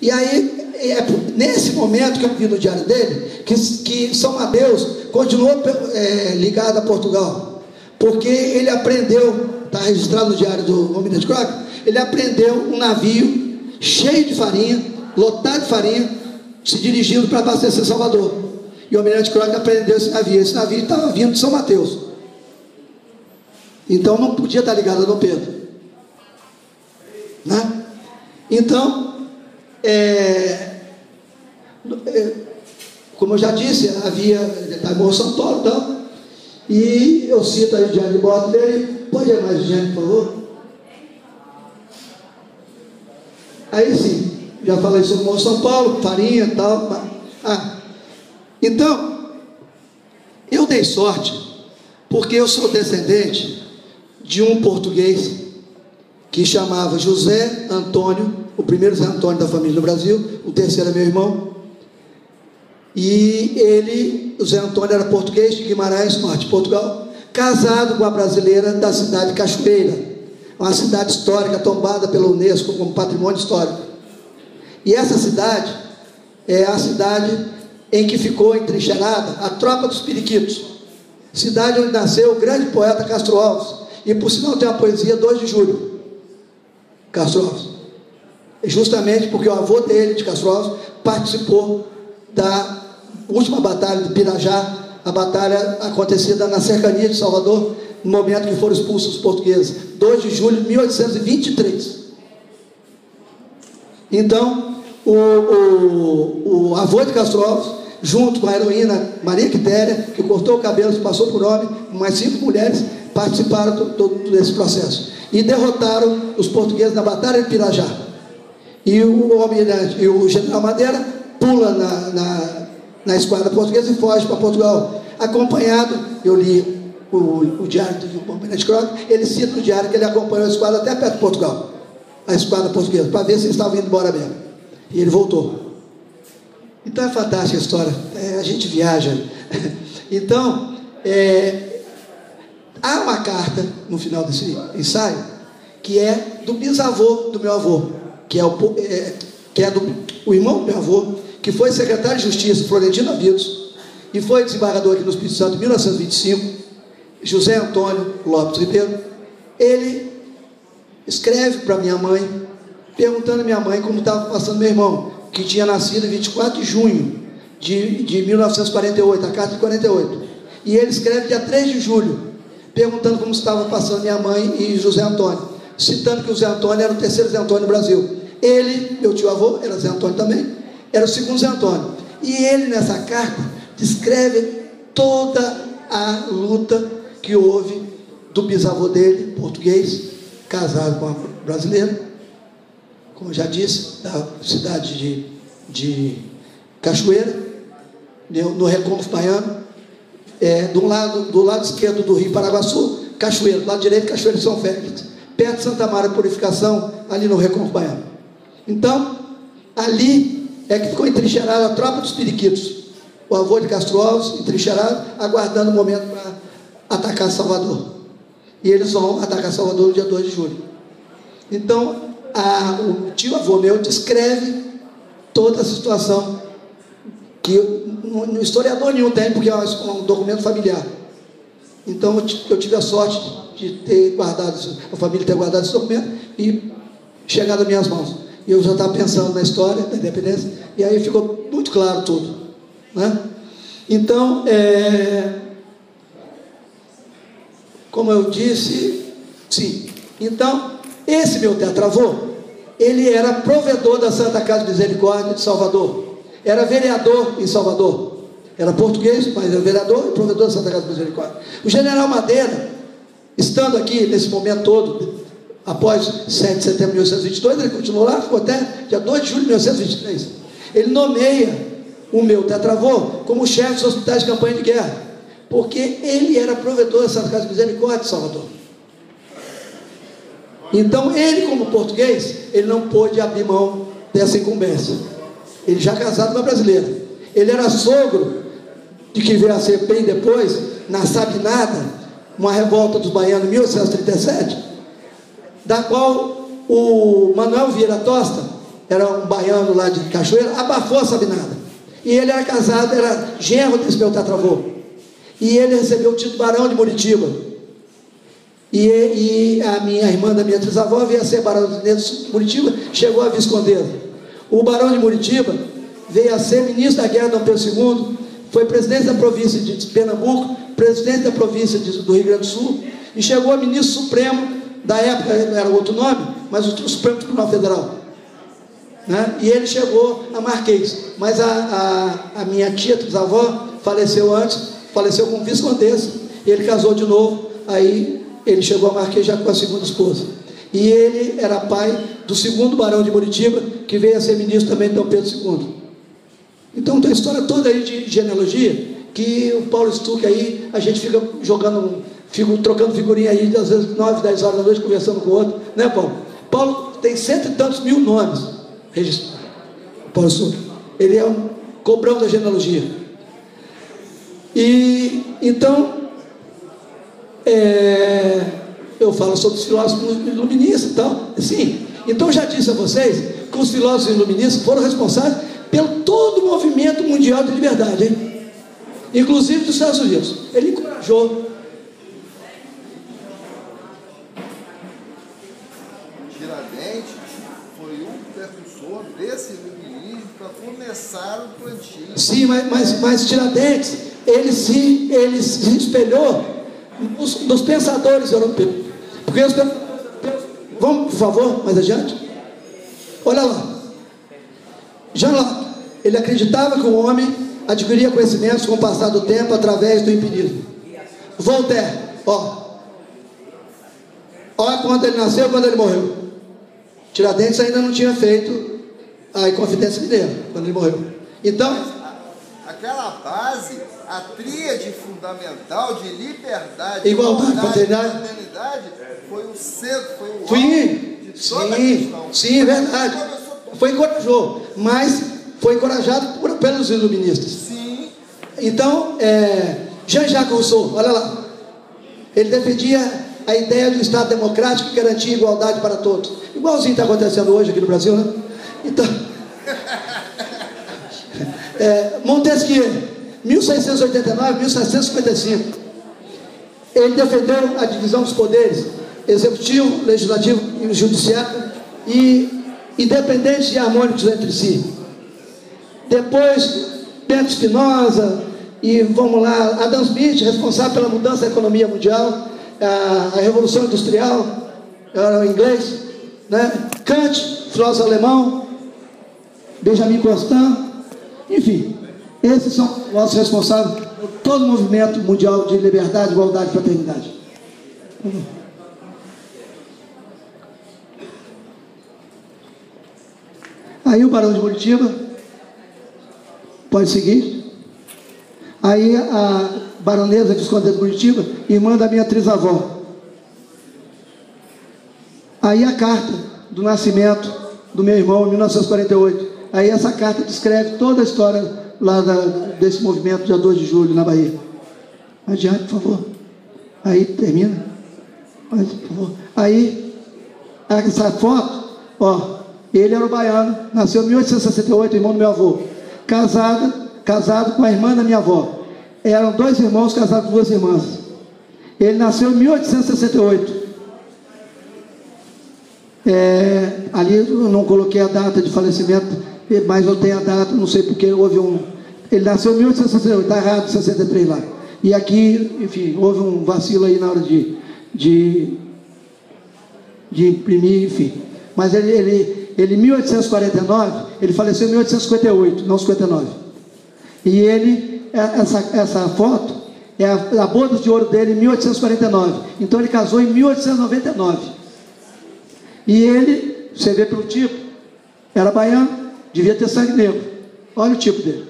E aí, nesse momento que eu vi no diário dele, que São Mateus continuou ligado a Portugal, porque ele aprendeu, está registrado no diário do Almirante Croque, ele aprendeu um navio cheio de farinha, lotado de farinha, se dirigindo para abastecer Salvador. E o Almirante Croque aprendeu esse navio estava vindo de São Mateus, então não podia estar ligado a Dom Pedro, né? Então, como eu já disse, havia Morro São Paulo, então, e eu cito aí o diário de bordo dele. Pode ir mais gente, por favor? Aí sim, já falei sobre o Morro São Paulo, farinha e tal. Então, eu dei sorte, porque eu sou descendente de um português que chamava José Antônio, o primeiro José Antônio da família no Brasil, o terceiro é meu irmão, e o José Antônio era português de Guimarães, norte de Portugal, casado com a brasileira da cidade de Cachoeira, uma cidade histórica tombada pela Unesco como patrimônio histórico. E essa cidade é a cidade em que ficou entrincheirada a tropa dos periquitos, cidade onde nasceu o grande poeta Castro Alves, e por sinal tem uma poesia 2 de julho, Castro Alves, justamente porque o avô dele, de Castro Alves, participou da última batalha do Pirajá, a batalha acontecida na cercania de Salvador, no momento que foram expulsos os portugueses, 2 de julho de 1823. Então, o avô de Castro Alves, junto com a heroína Maria Quitéria, que cortou o cabelo, se passou por homem, mais 5 mulheres participaram desse processo e derrotaram os portugueses na batalha de Pirajá. E o almirante e o general Madeira pula na esquadra portuguesa e foge para Portugal, acompanhado. Eu li o diário do Almirante Croque, ele cita no diário que ele acompanhou a esquadra até perto de Portugal, a esquadra portuguesa, para ver se eles estavam indo embora mesmo, e ele voltou. Então é fantástica a história, a gente viaja. Então, há uma carta no final desse ensaio que é do bisavô do meu avô, que é do irmão do meu avô, que foi secretário de Justiça, Florentino Avidos, e foi desembargador aqui no Espírito Santo em 1925, José Antônio Lopes Ribeiro. Ele escreve para minha mãe, perguntando a minha mãe como estava passando meu irmão, que tinha nascido em 24 de junho de 1948, a carta de 48. E ele escreve dia 3 de julho, perguntando como estava passando minha mãe e José Antônio, citando que o Zé Antônio era o terceiro Zé Antônio no Brasil. Ele, meu tio-avô, era Zé Antônio também, era o segundo Zé Antônio. E ele, nessa carta, descreve toda a luta que houve do bisavô dele, português, casado com uma brasileira, como eu já disse, da cidade de Cachoeira, no Recôncavo Baiano, do lado esquerdo do Rio Paraguaçu, Cachoeira, do lado direito, Cachoeira de São Félix, perto de Santa Maria Purificação, ali no Recôncavo Baiano. Então, ali é que ficou entrincheirada a tropa dos periquitos, o avô de Castro Alves, entrincheirado, aguardando o momento para atacar Salvador. E eles vão atacar Salvador no dia 2 de julho. Então, o tio-avô meu descreve toda a situação, que no historiador nenhum tem, porque é um documento familiar. Então, eu tive a sorte de ter guardado, a família ter guardado esse documento e chegado às minhas mãos. E eu já estava pensando na história da independência, e aí ficou muito claro tudo, né? Então, como eu disse, sim. Então, esse meu tetravô, ele era provedor da Santa Casa de Misericórdia de Salvador, era vereador em Salvador, era português, mas era vereador e provedor da Santa Casa de Misericórdia. O general Madeira, estando aqui nesse momento todo, após 7 de setembro de 1822, ele continuou lá, ficou até dia 2 de julho de 1923. Ele nomeia o meu tetravô como chefe dos hospitais de campanha de guerra, porque ele era provedor da Santa Casa de Misericórdia de Salvador. Então, ele, como português, ele não pôde abrir mão dessa incumbência. Ele já casado com uma brasileira. Ele era sogro de que veio a ser bem depois, na Sabinada, uma revolta dos baianos em 1837, da qual o Manuel Vieira Tosta era um baiano lá de Cachoeira, abafou a Sabinada. E ele era casado, era genro desse meu tatravô. E ele recebeu o título barão de Muritiba. E a minha irmã da minha trisavó veio a ser barão de Muritiba, chegou a viscondesa. O barão de Muritiba veio a ser ministro da guerra de Dom Pedro II, foi presidente da província de Pernambuco, presidente da província do Rio Grande do Sul, e chegou a ministro supremo, da época era outro nome, mas o Supremo Tribunal Federal, né? E ele chegou a marquês, mas a minha tia trisavó faleceu antes, faleceu como viscondessa, e ele casou de novo, aí ele chegou a marquês já com a segunda esposa, e ele era pai do segundo barão de Muritiba, que veio a ser ministro também de Dom Pedro II. Então tem a história toda aí de genealogia, que o Paulo Stuck aí, a gente fica jogando, trocando figurinha aí, às vezes 9, 10 horas da noite, conversando com o outro, né, Paulo? Paulo tem 100 e tantos mil nomes registrados. Paulo Stuck, ele é um cobrão da genealogia. E então eu falo sobre os filósofos iluministas e tal. Sim, então já disse a vocês que os filósofos iluministas foram responsáveis pelo todo o movimento mundial de liberdade, hein? Inclusive dos Estados Unidos. Ele encorajou. Tiradentes foi um precursor desse iluminismo para começar o plantio. Sim, mas Tiradentes, ele se espelhou nos pensadores europeus. Porque os pensadores europeus... Vamos, por favor, mais adiante? Olha lá. Jean Locke, ele acreditava que o homem adquiria conhecimentos com o passar do tempo através do empirismo. Voltaire, olha quando ele nasceu e quando ele morreu. Tiradentes ainda não tinha feito a Inconfidência Mineira, quando ele morreu. Então, aquela base, a tríade fundamental de liberdade, igualdade, fraternidade, foi o centro, foi o alvo de toda a questão. Sim, é verdade. Foi encorajou, mas foi encorajado pelos iluministas. Sim. Então, Jean-Jacques Rousseau, olha lá, ele defendia a ideia de um Estado democrático que garantia igualdade para todos. Igualzinho está acontecendo hoje aqui no Brasil, né? Então, Montesquieu, 1689, 1755, ele defendeu a divisão dos poderes, executivo, legislativo e judiciário, e independentes e harmônicos entre si. Depois, Bento Spinoza, e vamos lá, Adam Smith, responsável pela mudança da economia mundial, a Revolução Industrial, era o inglês, né? Kant, filósofo alemão, Benjamin Constant, enfim, esses são os responsáveis por todo o movimento mundial de liberdade, igualdade e fraternidade. Aí o barão de Muritiba, pode seguir. Aí a baronesa viscondessa de Muritiba, irmã da minha trisavó. Aí a carta do nascimento do meu irmão em 1948. Aí essa carta descreve toda a história lá desse movimento, dia 2 de julho, na Bahia. Adiante, por favor. Aí termina. Mas, por favor. Aí, essa foto, ele era o baiano, nasceu em 1868, irmão do meu avô. Casado com a irmã da minha avó. Eram 2 irmãos casados com 2 irmãs. Ele nasceu em 1868. Ali eu não coloquei a data de falecimento, mas eu tenho a data, não sei porque houve ele nasceu em 1868, está errado, 63 lá. E aqui, enfim, houve um vacilo aí na hora de imprimir, enfim. Mas ele em 1849, ele faleceu em 1858, não 59. E essa foto é a boda de ouro dele em 1849. Então ele casou em 1899. E ele, você vê pelo tipo, era baiano, devia ter sangue negro. Olha o tipo dele.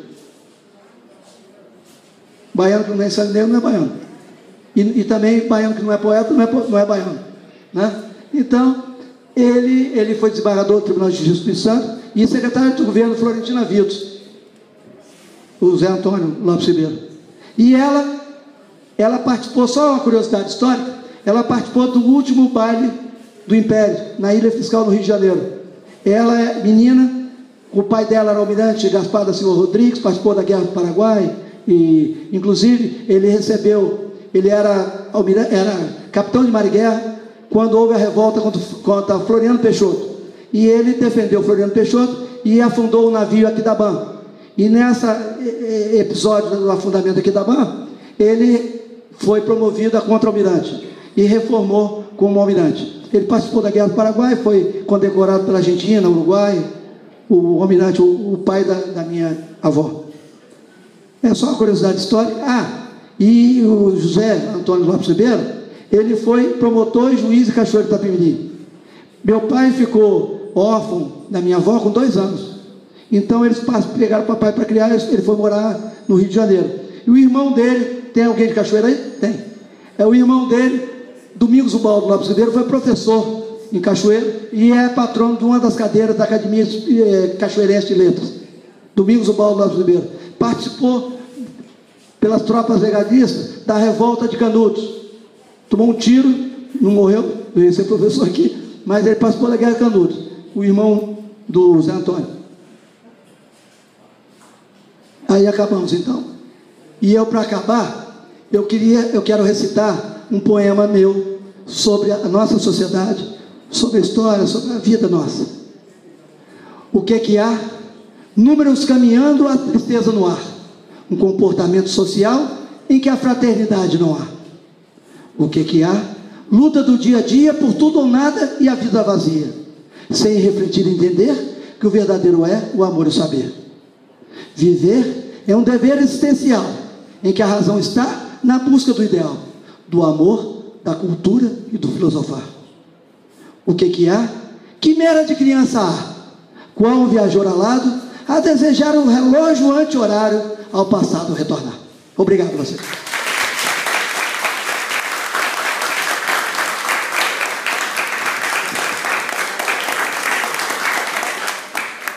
Baiano que não tem sangue negro não é baiano. E também baiano que não é poeta não é baiano, né? Então, ele foi desembargador do Tribunal de Justiça do Espírito Santo e secretário do governo Florentina Vitos, o Zé Antônio Lopes Ribeiro. E ela participou, só uma curiosidade histórica, ela participou do último baile do Império, na Ilha Fiscal, no Rio de Janeiro. Ela é menina, o pai dela era o almirante Gaspar da Silva Rodrigues, participou da Guerra do Paraguai, e inclusive ele era capitão de mar e guerra quando houve a revolta contra Floriano Peixoto, e ele defendeu Floriano Peixoto e afundou o navio Aquidabã. E nesse episódio do afundamento Aquidabã, ele foi promovido a contra-almirante e reformou como almirante. Ele participou da Guerra do Paraguai, foi condecorado pela Argentina, Uruguai, o almirante, o pai da minha avó. É só uma curiosidade histórica. E o José Antônio Lopes Ribeiro, ele foi promotor e juiz de Cachoeiro de Itapemirim. Meu pai ficou órfão da minha avó com 2 anos. Então eles pegaram o papai para criar, ele foi morar no Rio de Janeiro. E o irmão dele, tem alguém de Cachoeira aí? Tem. É o irmão dele, Domingos Ubaldo Lopes Ribeiro, foi professor em Cachoeiro e é patrono de uma das cadeiras da Academia Cachoeirense de Letras. Domingos Ubaldo Lopes Ribeiro. Participou, pelas tropas veganistas, da revolta de Canudos. Tomou um tiro, não morreu, eu ia ser professor aqui, mas ele participou da Guerra de Canudos, o irmão do Zé Antônio. Aí acabamos então. E eu, para acabar, eu quero recitar um poema meu sobre a nossa sociedade, sobre a história, sobre a vida nossa. O que há? Números caminhando, a tristeza no ar. Um comportamento social em que a fraternidade não há. O que há? Luta do dia a dia por tudo ou nada e a vida vazia, sem refletir e entender que o verdadeiro é o amor e o saber. Viver é um dever existencial, em que a razão está na busca do ideal, do amor, da cultura e do filosofar. O que há? Quimera de criança há, qual um viajor alado a desejar um relógio anti-horário ao passado retornar. Obrigado a você.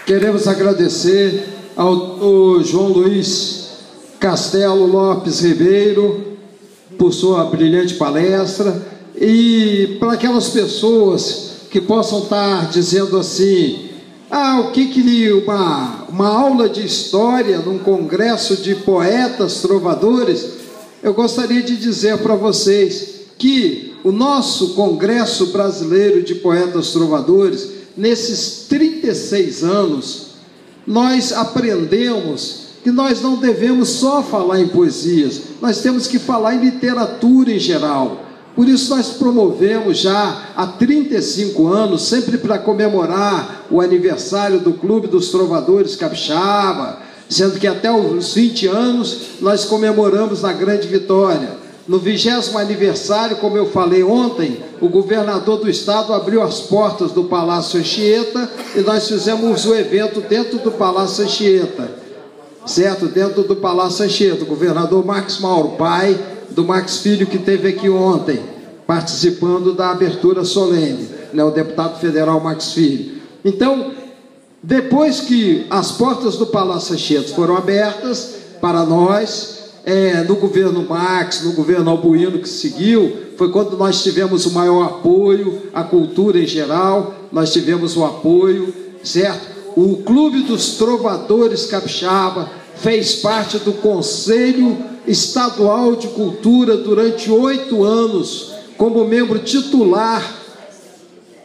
Queremos agradecer ao João Luiz Castelo Lopes Ribeiro por sua brilhante palestra, e para aquelas pessoas que possam estar dizendo assim: o que uma aula de história num congresso de poetas trovadores, eu gostaria de dizer para vocês que o nosso Congresso Brasileiro de Poetas Trovadores, nesses 36 anos, nós aprendemos que nós não devemos só falar em poesias, nós temos que falar em literatura em geral. Por isso nós promovemos já há 35 anos, sempre para comemorar o aniversário do Clube dos Trovadores Capixaba, sendo que até os 20 anos nós comemoramos na Grande Vitória. No 20º aniversário, como eu falei ontem, o governador do estado abriu as portas do Palácio Anchieta e nós fizemos o evento dentro do Palácio Anchieta, certo? Dentro do Palácio Anchieta, o governador Marcos Mauro, pai do Max Filho, que esteve aqui ontem, participando da abertura solene, né, o deputado federal Max Filho. Então, depois que as portas do Palácio Anchieta foram abertas para nós, no governo Max, no governo Albuino que seguiu, foi quando nós tivemos o maior apoio à cultura em geral, nós tivemos o apoio, certo? O Clube dos Trovadores Capixaba fez parte do Conselho Estadual de Cultura durante 8 anos, como membro titular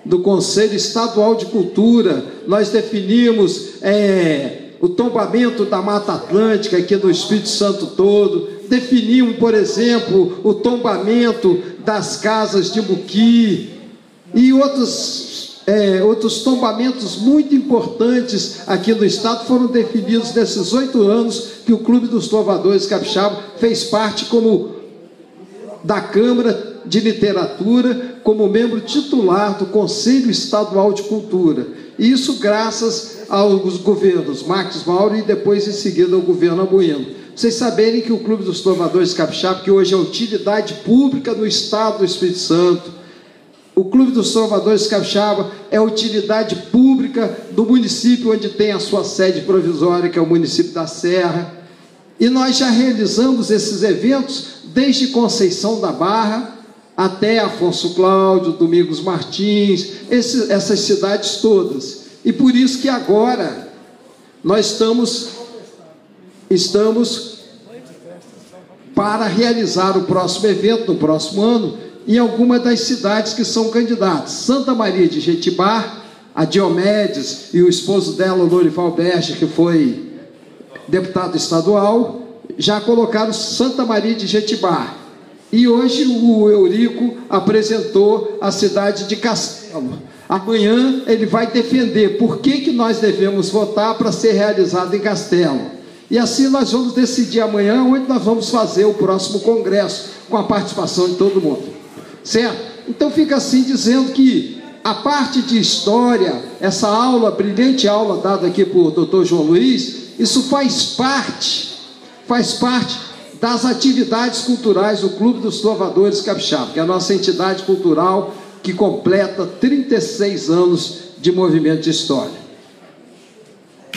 do Conselho Estadual de Cultura. Nós definimos o tombamento da Mata Atlântica aqui no Espírito Santo todo, definimos, por exemplo, o tombamento das casas de Muqui e outros tombamentos muito importantes aqui no estado foram definidos nesses 8 anos que o Clube dos Trovadores Capixaba fez parte da Câmara de Literatura, como membro titular do Conselho Estadual de Cultura. Isso graças aos governos Marcos Mauro e depois em seguida ao governo Albuino. Vocês saberem que o Clube dos Trovadores Capixaba, que hoje é utilidade pública no estado do Espírito Santo, o Clube dos Trovadores Capixaba é utilidade pública do município onde tem a sua sede provisória, que é o município da Serra. E nós já realizamos esses eventos desde Conceição da Barra até Afonso Cláudio, Domingos Martins, essas cidades todas. E por isso que agora nós estamos para realizar o próximo evento, no próximo ano, em algumas das cidades que são candidatas. Santa Maria de Jetibá, a Diomedes e o esposo dela, o Lorival Berger, que foi deputado estadual, já colocaram Santa Maria de Jetibá. E hoje o Eurico apresentou a cidade de Castelo. Amanhã ele vai defender por que nós devemos votar para ser realizado em Castelo. E assim nós vamos decidir amanhã onde nós vamos fazer o próximo congresso, com a participação de todo mundo. Certo? Então fica assim dizendo que a parte de história, essa aula, brilhante aula dada aqui por Dr. João Luiz, isso faz parte das atividades culturais do Clube dos Trovadores Capixaba, que é a nossa entidade cultural que completa 36 anos de movimento de história.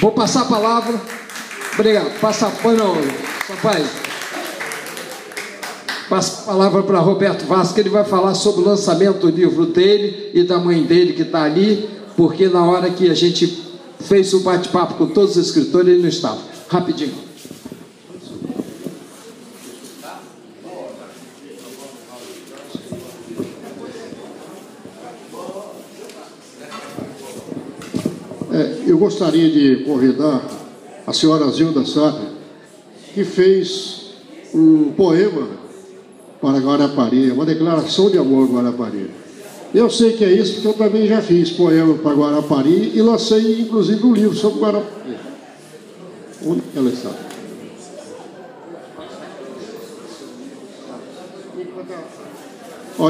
Vou passar a palavra. Obrigado. Passa a palavra para Roberto Vaz, que ele vai falar sobre o lançamento do livro dele e da mãe dele que está ali, porque na hora que a gente fez o bate-papo com todos os escritores, ele não estava. Rapidinho. Eu gostaria de convidar a senhora Zilda Sá, que fez um poema para Guarapari, uma declaração de amor a Guarapari. Eu sei que é isso, porque eu também já fiz poema para Guarapari e lancei, inclusive, um livro sobre Guarapari. Onde ela está?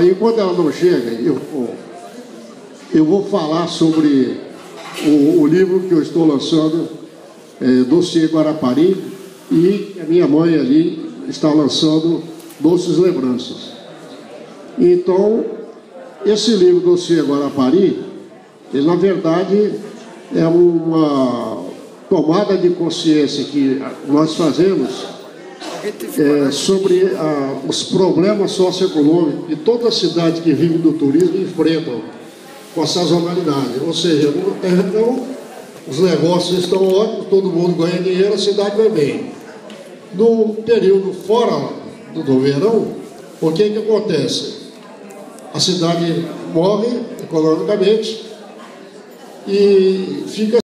Enquanto ela não chega, eu vou falar sobre o livro que eu estou lançando, Dossiê Guarapari, e a minha mãe ali está lançando Doces Lembranças. Então, esse livro, Dossiê Guarapari, ele, na verdade, é uma tomada de consciência que nós fazemos sobre os problemas socioeconômicos que toda cidade que vive do turismo enfrentam com a sazonalidade. Ou seja, os negócios estão ótimos, todo mundo ganha dinheiro, a cidade vai bem. No período fora do verão, o que acontece? A cidade morre economicamente e fica